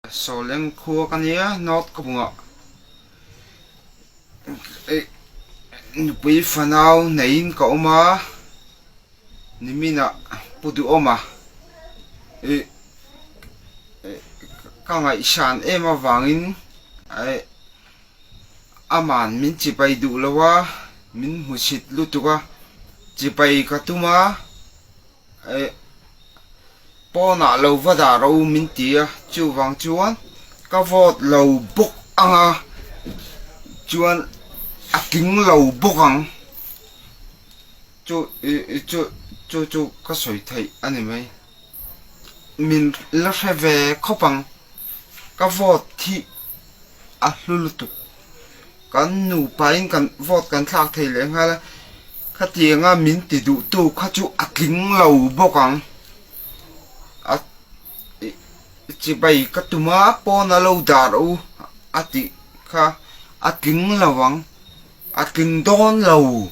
Soleng khua kania not ko bunga nupui fanau nein ka oma nimina pudu oma ka ngai shan ema wangin aman min chipai du lawa min musit lutuka chipai katuma pona lo vada ro min tia chu wang chuan ka vot lo bok anga chuan aking lo bokang chu ka soi thai ani mai min la heve khopang ka vot thi a lulutu kan nu pain kan vot kan thak thei le ngala khatianga min ti du tu kha chu aking lo bokang chỉ bay cái tụi má po na lâu đào ati kha aking lawang aking don lâu